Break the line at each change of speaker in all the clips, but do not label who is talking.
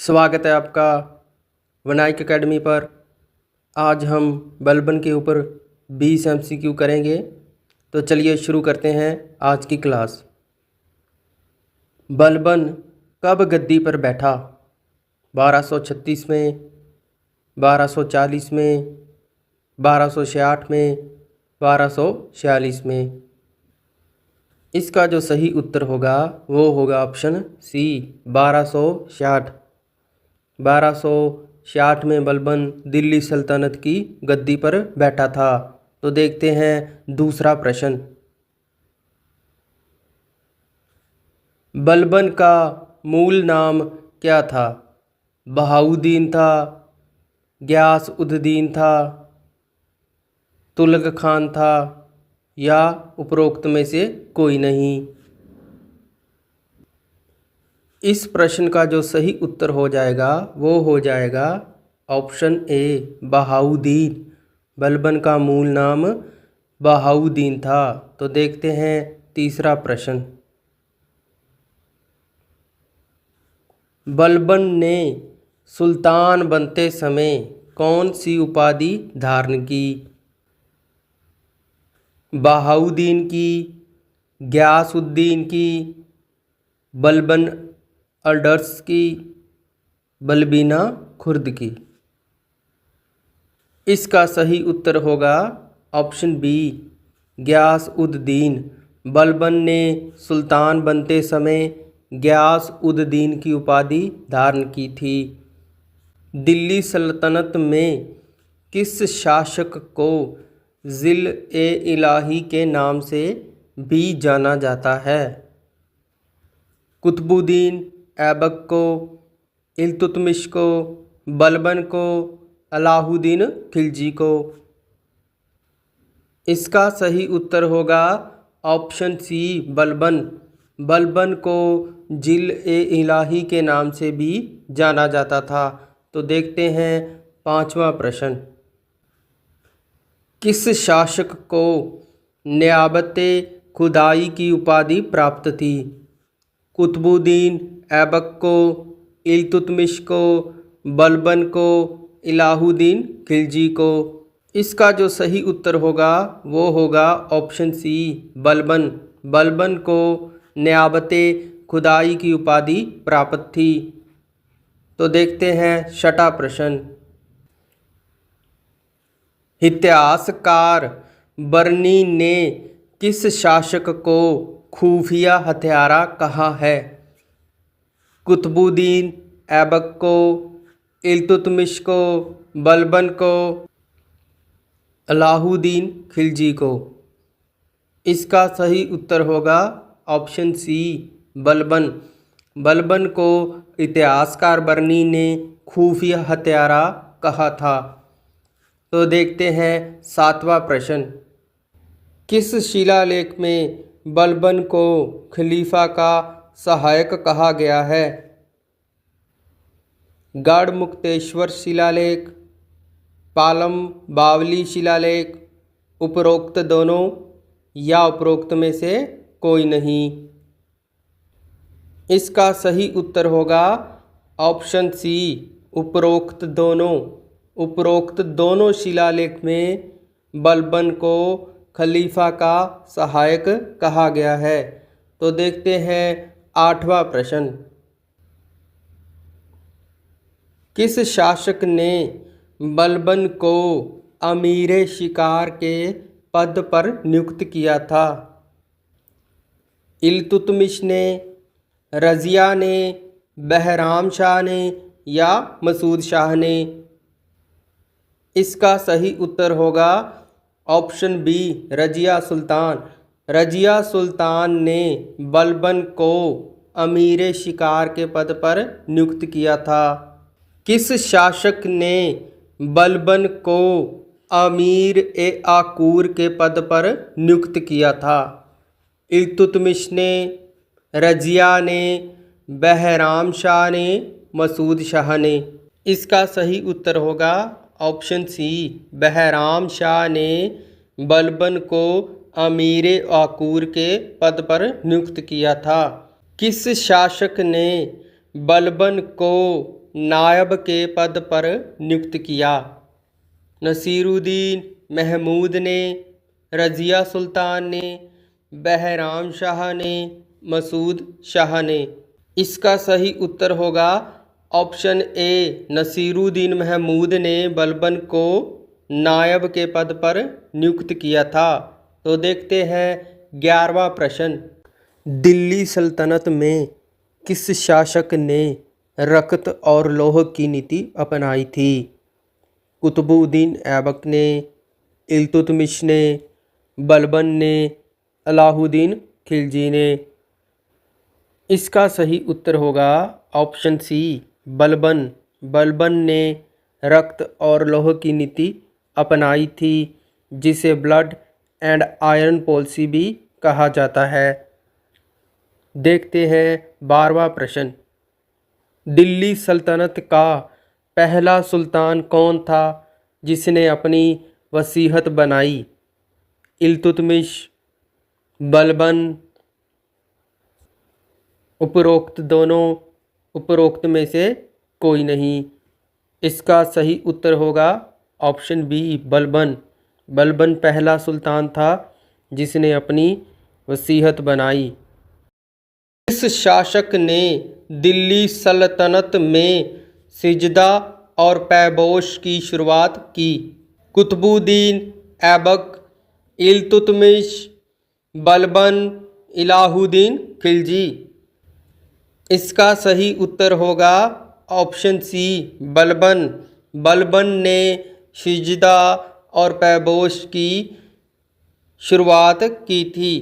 स्वागत है आपका विनायक एकेडमी पर। आज हम बलबन के ऊपर 20 MCQ करेंगे। तो चलिए शुरू करते हैं आज की क्लास। बलबन कब गद्दी पर बैठा? 1236 में, 1240 में, 1266 में, 1246 में। इसका जो सही उत्तर होगा वो होगा ऑप्शन सी 1266। 1266 में बलबन दिल्ली सल्तनत की गद्दी पर बैठा था। तो देखते हैं दूसरा प्रश्न। बलबन का मूल नाम क्या था? बहाउद्दीन था, गयास उद दीन था, तुगलक खान था या उपरोक्त में से कोई नहीं। इस प्रश्न का जो सही उत्तर हो जाएगा वो हो जाएगा ऑप्शन ए बहाउद्दीन। बलबन का मूल नाम बहाउद्दीन था। तो देखते हैं तीसरा प्रश्न। बलबन ने सुल्तान बनते समय कौन सी उपाधि धारण की? बहाउद्दीन की, गयासउद्दीन की, बलबन अडर्स की, बलबीना खुर्द की। इसका सही उत्तर होगा ऑप्शन बी गयास उद दीन। बलबन ने सुल्तान बनते समय गयास उद दीन की उपाधि धारण की थी। दिल्ली सल्तनत में किस शासक को जिल-ए-इलाही के नाम से भी जाना जाता है? कुतुबुद्दीन ऐबक को, इल्तुतमिश को, बलबन को, अलाउद्दीन खिलजी को। इसका सही उत्तर होगा ऑप्शन सी बलबन। बलबन को जिल-ए-इलाही के नाम से भी जाना जाता था। तो देखते हैं पांचवा प्रश्न। किस शासक को नियाबते खुदाई की उपाधि प्राप्त थी? कुतुबुद्दीन ऐबक को, इल्तुतमिश को, बलबन को, अलाउद्दीन खिलजी को। इसका जो सही उत्तर होगा वो होगा ऑप्शन सी बलबन। बलबन को नियाबते खुदाई की उपाधि प्राप्त थी। तो देखते हैं छठा प्रश्न। इतिहासकार बर्नी ने किस शासक को खुफिया हत्यारा कहा है? कुतुबुद्दीन ऐबक को, इल्तुतमिश को, बलबन को, अलाउद्दीन खिलजी को। इसका सही उत्तर होगा ऑप्शन सी बलबन। बलबन को इतिहासकार बर्नी ने खुफिया हत्यारा कहा था। तो देखते हैं सातवां प्रश्न। किस शिलालेख में बलबन को खलीफा का सहायक कहा गया है? गढ़मुक्तेश्वर शिलालेख, पालम बावली शिलालेख, उपरोक्त दोनों या उपरोक्त में से कोई नहीं। इसका सही उत्तर होगा ऑप्शन सी उपरोक्त दोनों। उपरोक्त दोनों शिलालेख में बलबन को खलीफा का सहायक कहा गया है। तो देखते हैं आठवां प्रश्न। किस शासक ने बलबन को अमीर शिकार के पद पर नियुक्त किया था? इल्तुतमिश ने, रजिया ने, बहराम शाह ने या मसूद शाह ने। इसका सही उत्तर होगा ऑप्शन बी रजिया सुल्तान। रजिया सुल्तान ने बलबन को अमीर शिकार के पद पर नियुक्त किया था। किस शासक ने बलबन को अमीर-ए-आकूर के पद पर नियुक्त किया था? इल्तुतमिश ने, रजिया ने, बहराम शाह ने, मसूद शाह ने। इसका सही उत्तर होगा ऑप्शन सी बहराम शाह ने बलबन को अमीर-ए-आकूर के पद पर नियुक्त किया था। किस शासक ने बलबन को नायब के पद पर नियुक्त किया? नसीरुद्दीन महमूद ने, रज़िया सुल्तान ने, बहराम शाह ने, मसूद शाह ने? इसका सही उत्तर होगा ऑप्शन ए, नसीरुद्दीन महमूद ने बलबन को नायब के पद पर नियुक्त किया था। तो देखते हैं 11वां प्रश्न। दिल्ली सल्तनत में किस शासक ने रक्त और लौह की नीति अपनाई थी? कुतुबुद्दीन ऐबक ने, इल्तुतमिश ने, बलबन ने, अलाउद्दीन खिलजी ने? इसका सही उत्तर होगा ऑप्शन सी, बलबन। बलबन ने रक्त और लौह की नीति अपनाई थी, जिसे ब्लड एंड आयरन पॉलिसी भी कहा जाता है। देखते हैं 12वां प्रश्न। दिल्ली सल्तनत का पहला सुल्तान कौन था जिसने अपनी वसीयत बनाई? इल्तुतमिश, बलबन, उपरोक्त में से कोई नहीं। इसका सही उत्तर होगा ऑप्शन बी, बलबन। बलबन पहला सुल्तान था जिसने अपनी वसीयत बनाई। किस शासक ने दिल्ली सल्तनत में सिजदा और पैबोश की शुरुआत की? कुतुबुद्दीन ऐबक, इल्तुतमिश, बलबन, अलाउद्दीन खिलजी? इसका सही उत्तर होगा ऑप्शन सी, बलबन। बलबन ने सिजदा और पैबोश की शुरुआत की थी।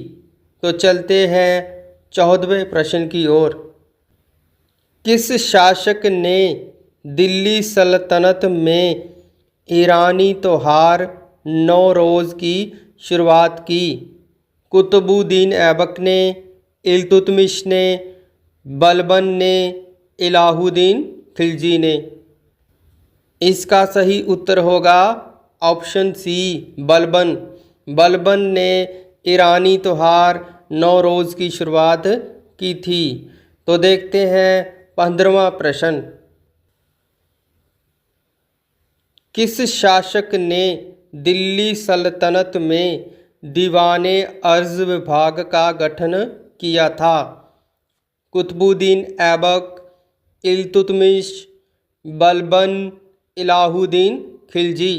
तो चलते हैं 14वें प्रश्न की ओर। किस शासक ने दिल्ली सल्तनत में ईरानी त्योहार नौरोज़ की शुरुआत की? कुतुबुद्दीन ऐबक ने, इल्तुतमिश ने, बलबन ने, अलाउद्दीन खिलजी ने? इसका सही उत्तर होगा ऑप्शन सी, बलबन। बलबन ने ईरानी त्योहार नौरोज़ की शुरुआत की थी। तो देखते हैं 15वां प्रश्न। किस शासक ने दिल्ली सल्तनत में दीवाने अर्ज़ विभाग का गठन किया था? कुतुबुद्दीन ऐबक, इल्तुतमिश, बलबन, अलाउद्दीन खिलजी?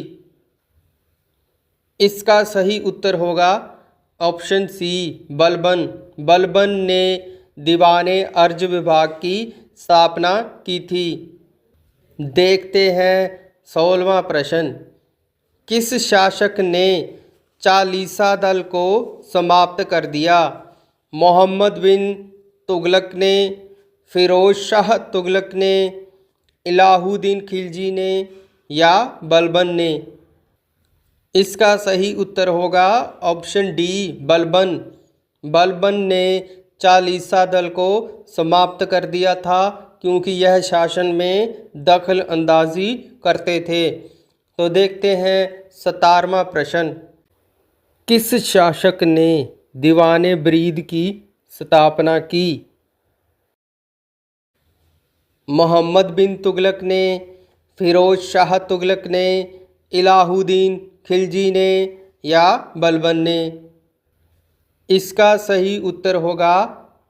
इसका सही उत्तर होगा ऑप्शन सी, बलबन। बलबन ने दीवाने अर्ज विभाग की स्थापना की थी। देखते हैं 16वां प्रश्न। किस शासक ने चालीसा दल को समाप्त कर दिया? मोहम्मद बिन तुगलक ने, फिरोज शाह तुगलक ने, अलाउद्दीन खिलजी ने या बलबन ने? इसका सही उत्तर होगा ऑप्शन डी, बलबन। बलबन ने चालीसा दल को समाप्त कर दिया था क्योंकि यह शासन में दखल अंदाजी करते थे। तो देखते हैं 17वां प्रश्न। किस शासक ने दीवाने ब्रीद की स्थापना की? मोहम्मद बिन तुगलक ने, फिरोज शाह तुगलक ने, अलाउद्दीन खिलजी ने या बलबन ने? इसका सही उत्तर होगा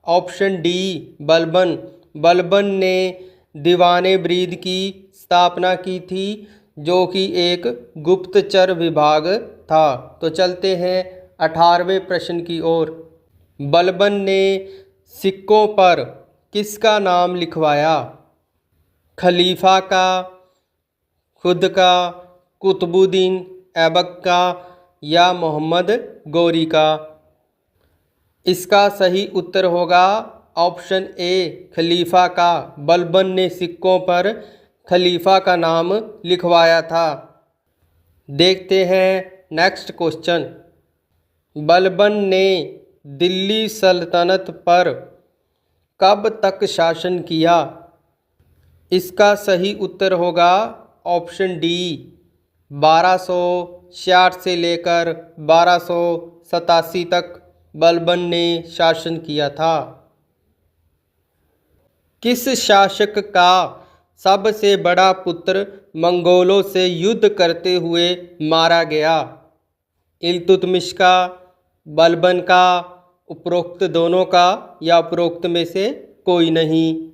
ऑप्शन डी, बलबन। बलबन ने दीवाने ब्रीद की स्थापना की थी जो कि एक गुप्तचर विभाग था। तो चलते हैं 18वें प्रश्न की ओर। बलबन ने सिक्कों पर किसका नाम लिखवाया? खलीफा का, खुद का, कुतुबुद्दीन ऐबक का या मोहम्मद गौरी का? इसका सही उत्तर होगा ऑप्शन ए, खलीफा का। बलबन ने सिक्कों पर खलीफा का नाम लिखवाया था। देखते हैं नेक्स्ट क्वेश्चन। बलबन ने दिल्ली सल्तनत पर कब तक शासन किया? इसका सही उत्तर होगा ऑप्शन डी, 1266 से लेकर 1287 तक बलबन ने शासन किया था। किस शासक का सबसे बड़ा पुत्र मंगोलों से युद्ध करते हुए मारा गया? इल्तुतमिश का, बलबन का, उपरोक्त दोनों का या उपरोक्त में से कोई नहीं?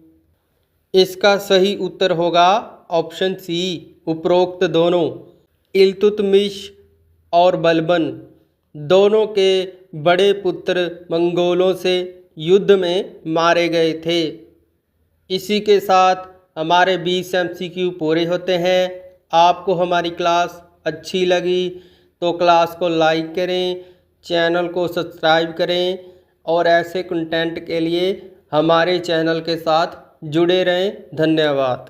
इसका सही उत्तर होगा ऑप्शन सी, उपरोक्त दोनों। इल्तुतमिश और बलबन दोनों के बड़े पुत्र मंगोलों से युद्ध में मारे गए थे। इसी के साथ हमारे 20 MCQ पूरे होते हैं। आपको हमारी क्लास अच्छी लगी तो क्लास को लाइक करें, चैनल को सब्सक्राइब करें और ऐसे कंटेंट के लिए हमारे चैनल के साथ जुड़े रहें। धन्यवाद।